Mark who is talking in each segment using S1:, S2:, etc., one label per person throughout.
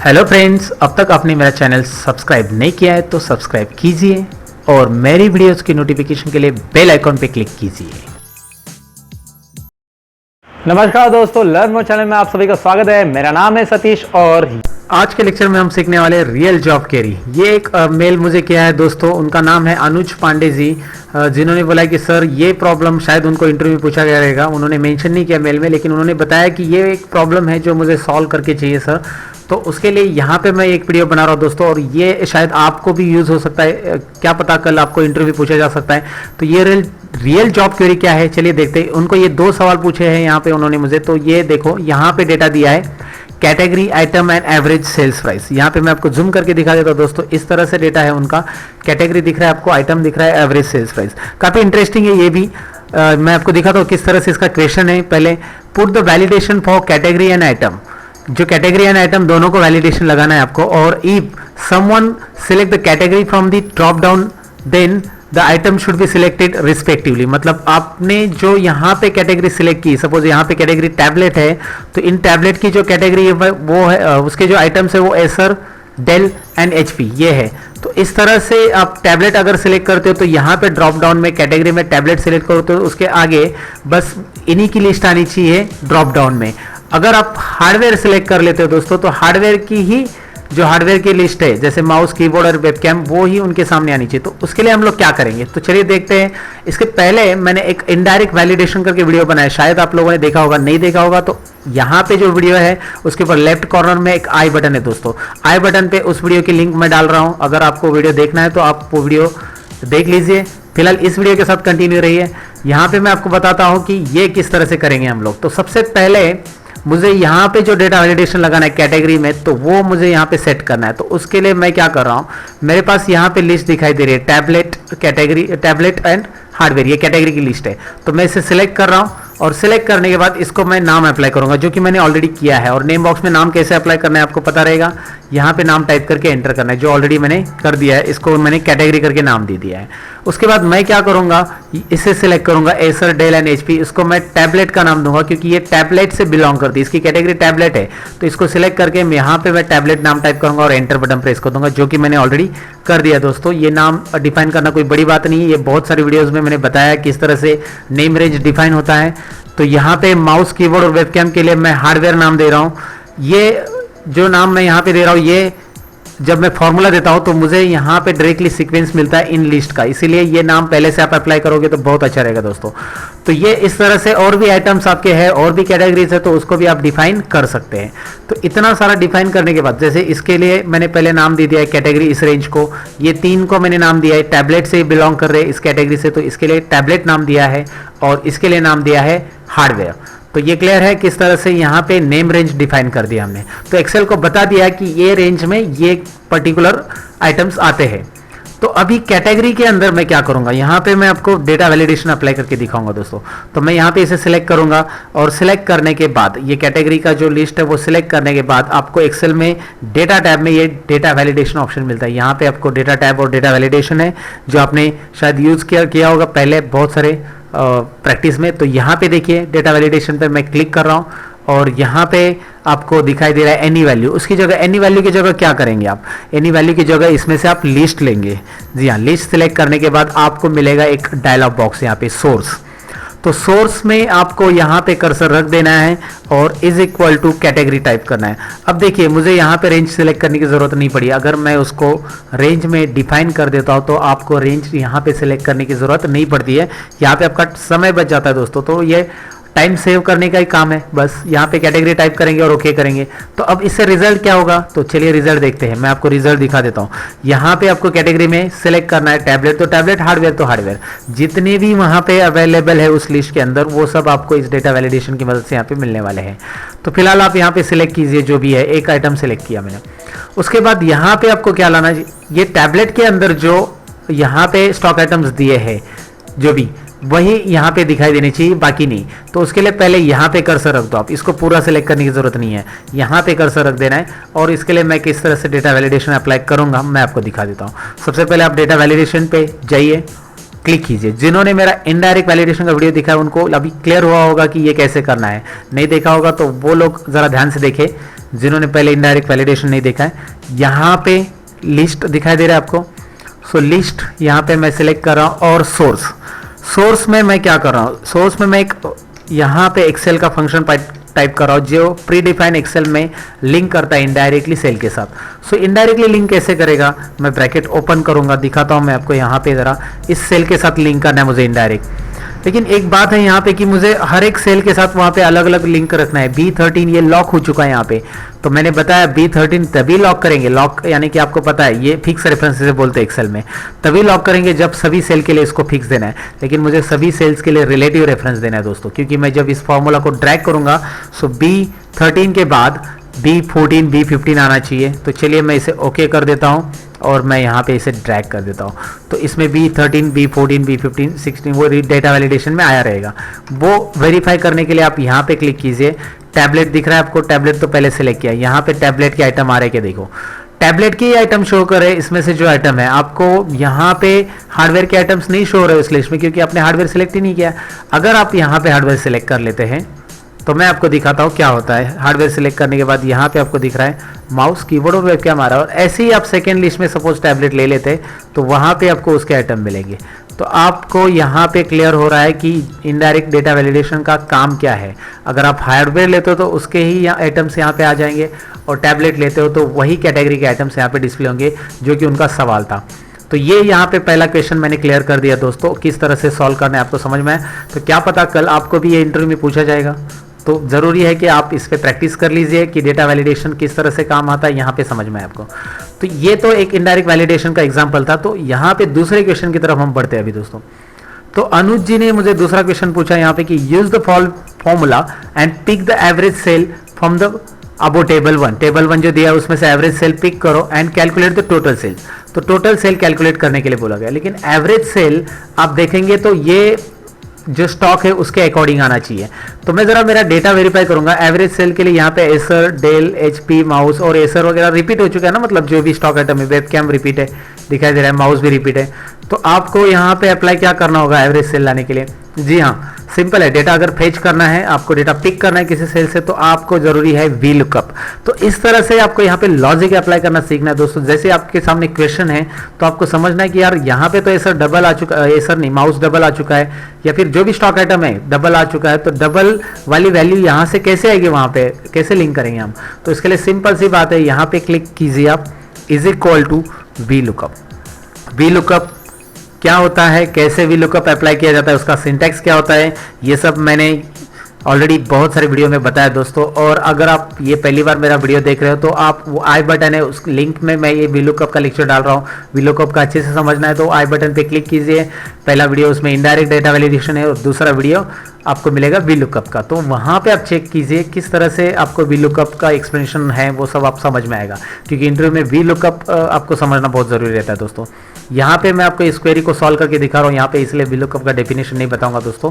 S1: Hello friends, अब तक आपने मेरा चैनल सब्सक्राइब नहीं किया है तो सब्सक्राइब कीजिए और मेरी वीडियोस की नोटिफिकेशन के लिए बेल आइकॉन पे क्लिक कीजिए। नमस्कार दोस्तों, लर्न मोर चैनल में आप सभी का स्वागत है। मेरा नाम है सतीश और आज के लेक्चर में हम सीखने वाले रियल जॉब क्वेरी। ये एक मेल मुझे किया है दोस्तों, उनका नाम है अनुज पांडे जी, जिन्होंने बोला कि सर ये प्रॉब्लम शायद उनको इंटरव्यू में पूछा गया रहेगा। उन्होंने मेंशन नहीं किया मेल में, लेकिन उन्होंने बताया कि ये एक प्रॉब्लम है जो मुझे सॉल्व करके चाहिए सर। तो उसके लिए यहाँ पे मैं एक वीडियो बना रहा हूँ दोस्तों, और ये शायद आपको भी यूज़ हो सकता है, क्या पता कल आपको इंटरव्यू पूछा जा सकता है। तो ये रियल जॉब क्वेरी क्या है, चलिए देखते हैं। उनको ये 2 सवाल पूछे हैं यहाँ पे उन्होंने मुझे। तो ये देखो, यहाँ पे डेटा दिया है category, item and average sales price. यहाँ पे मैं आपको जूम करके दिखा देता हूँ दोस्तों। इस तरह से डेटा है उनका, कैटेगरी दिख रहा है आपको, आइटम दिख रहा है, एवरेज सेल्स प्राइस। काफ़ी इंटरेस्टिंग है ये भी। मैं आपको दिखाता हूँ किस तरह से इसका क्वेश्चन है। पहले put the validation for category and item, जो कैटेगरी एंड आइटम दोनों को वैलिडेशन लगाना है आपको। और if someone select the category from the drop down then the item should be selected respectively. मतलब आपने जो यहाँ पे कैटेगरी सिलेक्ट की, सपोज यहाँ पे कैटेगरी टैबलेट है, तो इन टैबलेट की जो कैटेगरी है वो है, उसके जो आइटम्स है वो एसर, डेल एंड एचपी ये है। तो इस तरह से आप टैबलेट अगर सिलेक्ट करते हो तो यहाँ पे ड्रॉप डाउन में कैटेगरी में टैबलेट सिलेक्ट करो तो उसके आगे बस इन्हीं की लिस्ट आनी चाहिए ड्रॉप डाउन में। अगर आप हार्डवेयर सिलेक्ट कर लेते हो दोस्तों, तो हार्डवेयर की ही जो हार्डवेयर की लिस्ट है, जैसे माउस, कीबोर्ड और वेबकैम, वो ही उनके सामने आनी चाहिए। तो उसके लिए हम लोग क्या करेंगे, तो चलिए देखते हैं। इसके पहले मैंने एक इनडायरेक्ट वैलिडेशन करके वीडियो बनाया, शायद आप लोगों ने देखा होगा, नहीं देखा होगा तो यहाँ पे जो वीडियो है उसके ऊपर लेफ्ट कॉर्नर में एक आई बटन है दोस्तों। आई बटन पे उस वीडियो की लिंक मैं डाल रहा हूँ। अगर आपको वीडियो देखना है तो आप वो वीडियो देख लीजिए। फिलहाल इस वीडियो के साथ कंटिन्यू रहिए। यहाँ पे मैं आपको बताता हूँ कि ये किस तरह से करेंगे हम लोग। तो सबसे पहले मुझे यहाँ पे जो डेटा वैलिडेशन लगाना है कैटेगरी में, तो वो मुझे यहाँ पे सेट करना है। तो उसके लिए मैं क्या कर रहा हूँ, मेरे पास यहाँ पे लिस्ट दिखाई दे रही है tablet, category, tablet and hardware, ये कैटेगरी की लिस्ट है। तो मैं इसे सिलेक्ट कर रहा हूँ और सिलेक्ट करने के बाद इसको मैं नाम अप्लाई करूंगा, जो कि मैंने ऑलरेडी किया है। और नेम बॉक्स में नाम कैसे अप्लाई करना है आपको पता रहेगा। यहाँ पे नाम टाइप करके एंटर करना है, जो ऑलरेडी मैंने कर दिया है। इसको मैंने कैटेगरी करके नाम दे दिया है। उसके बाद मैं क्या करूंगा, इसे सिलेक्ट करूंगा एसर, डेल एंड एचपी। इसको मैं टैबलेट का नाम दूंगा क्योंकि ये टैबलेट से बिलोंग करती है, इसकी कैटेगरी टैबलेट है। तो इसको सिलेक्ट करके यहाँ पे मैं टैबलेट नाम टाइप करूंगा और एंटर बटन प्रेस कर दूंगा, जो कि मैंने ऑलरेडी कर दिया दोस्तों। ये नाम डिफाइन करना कोई बड़ी बात नहीं है, ये बहुत सारी वीडियोज में मैंने बताया किस तरह से नेम रेंज डिफाइन होता है। तो यहाँ पे माउस, कीबोर्ड और वेबकैम के लिए मैं हार्डवेयर नाम दे रहा हूँ। ये जो नाम मैं यहाँ पे दे रहा हूँ, ये जब मैं फॉर्मूला देता हूँ तो मुझे यहाँ पे डायरेक्टली सीक्वेंस मिलता है इन लिस्ट का, इसीलिए ये नाम पहले से आप अप्लाई करोगे तो बहुत अच्छा रहेगा दोस्तों। तो ये इस तरह से, और भी आइटम्स आपके हैं और भी कैटेगरीज है तो उसको भी आप डिफाइन कर सकते हैं। तो इतना सारा डिफाइन करने के बाद, जैसे इसके लिए मैंने पहले नाम दे दिया है कैटेगरी, इस रेंज को, ये 3 को मैंने नाम दिया है, टैबलेट से बिलोंग कर रहे हैं इस कैटेगरी से, तो इसके लिए टैबलेट नाम दिया है और इसके लिए नाम दिया है हार्डवेयर। तो ये क्लियर है किस तरह से यहाँ पे नेम रेंज डिफाइन कर दिया हमने। तो एक्सेल को बता दिया कि ये रेंज में ये पर्टिकुलर आइटम्स आते हैं। तो अभी कैटेगरी के अंदर मैं क्या करूंगा, यहाँ पे मैं आपको डेटा वैलिडेशन अप्लाई करके दिखाऊंगा दोस्तों। तो मैं यहाँ पे इसे सिलेक्ट करूंगा और सिलेक्ट करने के बाद ये कैटेगरी का जो लिस्ट है वो सिलेक्ट करने के बाद आपको एक्सेल में डेटा टैब में ये डेटा वैलिडेशन ऑप्शन मिलता है। यहाँ पे आपको डेटा टैब और डेटा वैलिडेशन है, जो आपने शायद यूज किया होगा पहले बहुत सारे प्रैक्टिस में। तो यहाँ पे देखिए डेटा वैलिडेशन पे मैं क्लिक कर रहा हूँ और यहाँ पे आपको दिखाई दे रहा है एनी वैल्यू। उसकी जगह, एनी वैल्यू की जगह क्या करेंगे आप, एनी वैल्यू की जगह इसमें से आप लिस्ट लेंगे। जी हाँ, लिस्ट सिलेक्ट करने के बाद आपको मिलेगा एक डायलॉग बॉक्स यहाँ पे सोर्स। तो सोर्स में आपको यहाँ पे कर्सर रख देना है और is equal to category type करना है। अब देखिए मुझे यहाँ पे रेंज सिलेक्ट करने की जरूरत नहीं पड़ी। अगर मैं उसको रेंज में डिफाइन कर देता हूँ तो आपको रेंज यहाँ पे सिलेक्ट करने की जरूरत नहीं पड़ती है। यहाँ पे आपका समय बच जाता है दोस्तों। तो ये टाइम सेव करने का ही काम है, बस यहाँ पे कैटेगरी टाइप करेंगे और ओके करेंगे। तो अब इससे रिजल्ट क्या होगा, तो चलिए रिजल्ट देखते हैं। मैं आपको रिजल्ट दिखा देता हूँ। यहाँ पे आपको कैटेगरी में सिलेक्ट करना है टैबलेट तो टैबलेट, हार्डवेयर तो हार्डवेयर, जितने भी वहाँ पे अवेलेबल है उस लिस्ट के अंदर, वो सब आपको इस डेटा वैलिडेशन की मदद से यहाँ पे मिलने वाले हैं। तो फिलहाल आप यहाँ पे सिलेक्ट कीजिए जो भी है, एक आइटम सिलेक्ट किया मैंने। उसके बाद यहाँ पे आपको क्या लाना है, ये टैबलेट के अंदर जो यहाँ पे स्टॉक आइटम्स दिए हैं जो भी, वही यहाँ पे दिखाई देनी चाहिए, बाकी नहीं। तो उसके लिए पहले यहाँ पे कर्सर रख दो आप, इसको पूरा सिलेक्ट करने की जरूरत नहीं है, यहाँ पे कर्सर रख देना है। और इसके लिए मैं किस तरह से डेटा वैलिडेशन अप्लाई करूँगा मैं आपको दिखा देता हूँ। सबसे पहले आप डेटा वैलिडेशन पे जाइए क्लिक कीजिए। जिन्होंने मेरा इनडायरेक्ट वैलिडेशन का वीडियो देखा है उनको अभी क्लियर हुआ होगा कि ये कैसे करना है, नहीं देखा होगा तो वो लोग जरा ध्यान से देखें जिन्होंने पहले इनडायरेक्ट वैलिडेशन नहीं देखा है। यहाँ पे लिस्ट दिखाई दे रहा है आपको, सो लिस्ट यहाँ पे मैं सिलेक्ट कर रहा हूँ और सोर्स में मैं क्या कर रहा हूँ, सोर्स में मैं एक यहाँ पे एक्सेल का फंक्शन टाइप कर रहा हूँ जो प्री डिफाइन एक्सेल में लिंक करता है इनडायरेक्टली सेल के साथ। सो इनडायरेक्टली लिंक कैसे करेगा, मैं ब्रैकेट ओपन करूंगा, दिखाता हूँ मैं आपको। यहाँ पे जरा इस सेल के साथ लिंक करना है मुझे इनडायरेक्ट, लेकिन एक बात है यहाँ पे कि मुझे हर एक सेल के साथ वहाँ पे अलग अलग लिंक रखना है। B13 ये लॉक हो चुका है यहाँ पे, तो मैंने बताया B13 तभी लॉक करेंगे, लॉक यानी कि आपको पता है ये फिक्स रेफरेंस से बोलते हैं एक्सेल में, तभी लॉक करेंगे जब सभी सेल के लिए इसको फिक्स देना है। लेकिन मुझे सभी सेल्स के लिए रिलेटिव रेफरेंस देना है दोस्तों, क्योंकि मैं जब इस फॉर्मूला को ड्रैग करूंगा सो B13 के बाद B14 B15 आना चाहिए। तो चलिए मैं इसे ओके कर देता हूँ और मैं यहाँ पे इसे ड्रैग कर देता हूँ, तो इसमें B13 B14 B15 16 वो डेटा वैलिडेशन में आया रहेगा। वो वेरीफाई करने के लिए आप यहाँ पे क्लिक कीजिए, टैबलेट दिख रहा है आपको, टैबलेट तो पहले सेलेक्ट किया, यहाँ पे टैबलेट के आइटम आ रहे हैं, देखो टैबलेट के आइटम शो करे, इसमें से जो आइटम है आपको यहाँ पे हार्डवेयर के आइटम्स नहीं शो हो रहे इस लिस्ट में क्योंकि आपने हार्डवेयर सिलेक्ट ही नहीं किया। अगर आप यहाँ पे हार्डवेयर सिलेक्ट कर लेते हैं तो मैं आपको दिखाता हूँ क्या होता है। हार्डवेयर सिलेक्ट करने के बाद यहाँ पे आपको दिख रहा है माउस कीबोर्ड और वेबकैम आ रहा है, और ऐसे ही आप सेकेंड लिस्ट में सपोज टैबलेट ले लेते तो वहाँ पे आपको उसके आइटम मिलेंगे। तो आपको यहाँ पे क्लियर हो रहा है कि इनडायरेक्ट डेटा वैलिडेशन का काम क्या है। अगर आप हार्डवेयर लेते हो तो उसके ही आइटम्स यहाँ पे आ जाएंगे, और टैबलेट लेते हो तो वही कैटेगरी के आइटम्स यहाँ पे डिस्प्ले होंगे जो कि उनका सवाल था। तो ये यहाँ पे पहला क्वेश्चन मैंने क्लियर कर दिया दोस्तों, किस तरह से सॉल्व करना है आपको समझ में है। तो क्या पता कल आपको भी ये इंटरव्यू में पूछा जाएगा, तो ज़रूरी है कि आप इस पे प्रैक्टिस कर लीजिए कि डेटा वैलिडेशन किस तरह से काम आता है, यहाँ पे समझ में है आपको। तो ये तो एक इनडायरेक्ट वैलिडेशन का एग्जांपल था। तो यहाँ पे दूसरे क्वेश्चन की तरफ हम बढ़ते हैं अभी दोस्तों। तो अनुज जी ने मुझे दूसरा क्वेश्चन पूछा यहाँ पे कि use the formula and pick the average sale from the above table one जो दिया है उसमें से एवरेज सेल पिक करो and calculate the total sale. तो टोटल सेल कैलकुलेट करने के लिए बोला गया, लेकिन एवरेज सेल आप देखेंगे तो ये जो स्टॉक है उसके अकॉर्डिंग आना चाहिए। तो मैं जरा मेरा डेटा वेरीफाई करूंगा एवरेज सेल के लिए। यहाँ पे एसर, डेल, HP, माउस और एसर वगैरह रिपीट हो चुका है ना, मतलब जो भी स्टॉक आइटम है, वेबकैम रिपीट है दिखाई दे रहा है, माउस भी रिपीट है। तो आपको यहाँ पे अप्लाई क्या करना होगा एवरेज सेल लाने के लिए? जी हाँ, सिंपल है। डेटा अगर फेच करना है, आपको डेटा पिक करना है किसी सेल से, तो आपको जरूरी है वी लुकअप। तो इस तरह से आपको यहाँ पे लॉजिक अप्लाई करना सीखना है दोस्तों। जैसे आपके सामने क्वेश्चन है तो आपको समझना है कि यार यहाँ पे तो एसर डबल आ चुका है, एसर नहीं माउस डबल आ चुका है, या फिर जो भी स्टॉक आइटम है डबल आ चुका है, तो डबल वाली वैल्यू यहाँ से कैसे आएगी, वहाँ पे कैसे लिंक करेंगे हम? तो इसके लिए सिंपल सी बात है, यहाँ पे क्लिक कीजिए आप, is equal to V lookup. V lookup क्या होता है, कैसे वी लुकअप अप्लाई किया जाता है, उसका सिंटैक्स क्या होता है, ये सब मैंने ऑलरेडी बहुत सारे वीडियो में बताया दोस्तों। और अगर आप ये पहली बार मेरा वीडियो देख रहे हो तो आप वो आई बटन है उस लिंक में मैं ये वी लुकअप का लेक्चर डाल रहा हूँ। वी लुकअप का अच्छे से समझना है तो आई बटन पे क्लिक कीजिए। पहला वीडियो उसमें इनडायरेक्ट डेटा वैलिडेशन है और दूसरा वीडियो आपको मिलेगा वी लुकअप का। तो वहाँ पे आप चेक कीजिए किस तरह से आपको वी लुकअप का एक्सप्लेनेशन है, वो सब आप समझ में आएगा, क्योंकि इंटरव्यू में वी लुकअप आपको समझना बहुत जरूरी रहता है दोस्तों। यहाँ पे मैं आपको इस क्वेरी को सॉल्व करके दिखा रहा हूँ यहाँ पे, इसलिए वी लुकअप का डेफिनेशन नहीं बताऊंगा दोस्तों।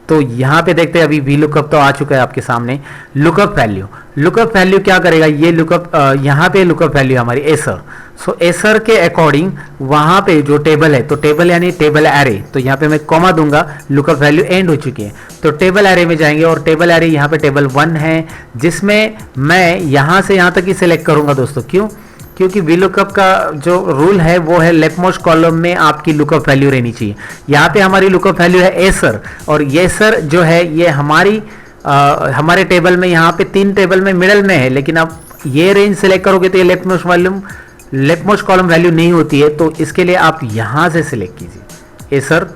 S1: तो यहाँ पे देखते हैं, अभी वी लुकअप तो आ चुका है आपके सामने। लुकअप वैल्यू क्या करेगा, ये लुकअप यहाँ पे लुकअप वैल्यू हमारी एसर। सो एसर के अकॉर्डिंग वहाँ पे जो टेबल है, तो टेबल यानी टेबल एरे, तो यहाँ पे मैं कॉमा दूंगा, लुकअप वैल्यू एंड हो चुकी है तो टेबल एरे में जाएंगे, और टेबल एरे यहाँ पे टेबल 1 है जिसमें मैं यहाँ से यहाँ तक ही सिलेक्ट करूंगा दोस्तों। क्यों? क्योंकि वी लुकअप का जो रूल है वो है लेफ्ट मोस्ट कॉलम में आपकी लुकअप वैल्यू रहनी चाहिए। यहाँ पे हमारी लुकअप वैल्यू है एसर, और ये सर जो है ये हमारे टेबल में यहाँ पे 3 टेबल में मिडल में है, लेकिन आप ये रेंज सेलेक्ट करोगे तो ये लेफ्ट मोस्ट कॉलम वैल्यू नहीं होती है। तो इसके लिए आप यहाँ से सिलेक्ट कीजिए एसर।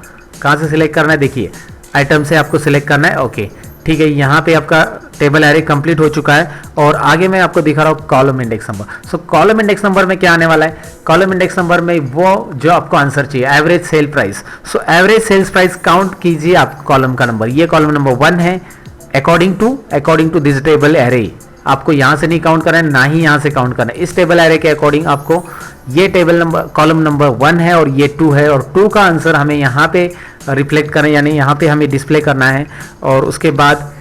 S1: कहाँ से सिलेक्ट करना है, देखिए आइटम से आपको सिलेक्ट करना है। ओके ठीक है, यहाँ पे आपका टेबल एरे कंप्लीट हो चुका है, और आगे मैं आपको दिखा रहा हूँ कॉलम इंडेक्स नंबर। सो कॉलम इंडेक्स नंबर में क्या आने वाला है, कॉलम इंडेक्स नंबर में वो जो आपको आंसर चाहिए average sale price. So average sales price count कीजिए आप कॉलम का नंबर, ये कॉलम नंबर 1 है according to this table array. आपको यहाँ से नहीं काउंट करना है, ना ही यहाँ से काउंट करना है, इस टेबल एरे के अकॉर्डिंग आपको ये टेबल नंबर कॉलम नंबर 1 है और ये 2 है, और 2 का आंसर हमें यहाँ पे रिफ्लेक्ट करना है, यानी यहाँ पे हमें डिस्प्ले करना है। और उसके बाद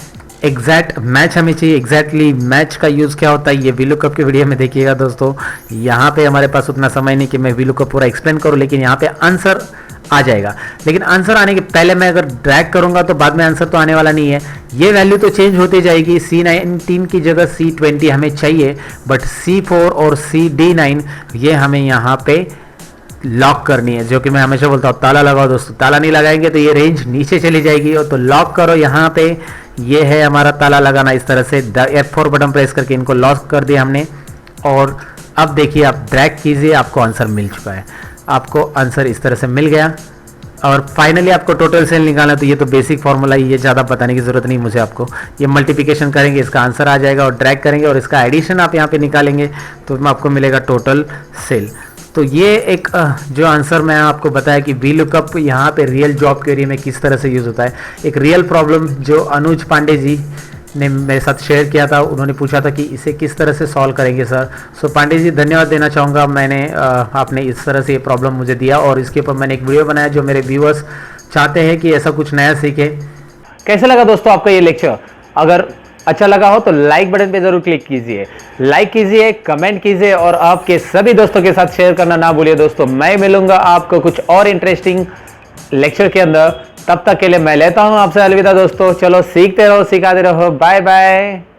S1: एग्जैक्ट मैच हमें चाहिए। एग्जैक्टली मैच का यूज़ क्या होता है ये वी लुकअप के वीडियो में देखिएगा दोस्तों। यहाँ पे हमारे पास उतना समय नहीं कि मैं वी लुकअप पूरा एक्सप्लेन करूँ, लेकिन यहाँ पे आंसर आ जाएगा। लेकिन आंसर आने के पहले मैं अगर ड्रैग करूंगा तो बाद में आंसर तो आने वाला नहीं है। ये वैल्यू तो चेंज होती जाएगी, C19 की जगह C20 हमें चाहिए, बट C4 और CD9 ये हमें यहाँ पे लॉक करनी है, जो कि मैं हमेशा बोलता हूँ ताला लगाओ दोस्तों, ताला नहीं लगाएंगे तो ये रेंज नीचे चली जाएगी। और तो लॉक करो यहाँ पे, ये है हमारा ताला लगाना। इस तरह से F4 बटन प्रेस करके इनको लॉक कर दिया हमने। और अब देखिए आप ड्रैग कीजिए, आपको आंसर मिल चुका है। आपको आंसर इस तरह से मिल गया। और फाइनली आपको टोटल सेल निकालना, तो ये तो बेसिक फॉर्मूला ही, ये ज़्यादा बताने की ज़रूरत नहीं मुझे आपको। ये मल्टीप्लिकेशन करेंगे, इसका आंसर आ जाएगा, और ड्रैग करेंगे और इसका एडिशन आप यहाँ पे निकालेंगे तो आपको मिलेगा टोटल सेल। तो ये एक जो आंसर मैं आपको बताया कि वी लुकअप यहाँ पे रियल जॉब क्वेरी में किस तरह से यूज़ होता है, एक रियल प्रॉब्लम जो अनुज पांडे जी ने मेरे साथ शेयर किया था। उन्होंने पूछा था कि इसे किस तरह से सॉल्व करेंगे सर। सो पांडे जी धन्यवाद देना चाहूँगा, मैंने आपने इस तरह से ये प्रॉब्लम मुझे दिया और इसके ऊपर मैंने एक वीडियो बनाया जो मेरे व्यूअर्स चाहते हैं कि ऐसा कुछ नया सीखे। कैसे लगा दोस्तों आपका ये लेक्चर? अगर अच्छा लगा हो तो लाइक बटन पे जरूर क्लिक कीजिए, लाइक कीजिए, कमेंट कीजिए और आपके सभी दोस्तों के साथ शेयर करना ना भूलिए दोस्तों। मैं मिलूंगा आपको कुछ और इंटरेस्टिंग लेक्चर के अंदर। तब तक के लिए मैं लेता हूं आपसे अलविदा दोस्तों। चलो सीखते रहो, सिखाते रहो। Bye bye.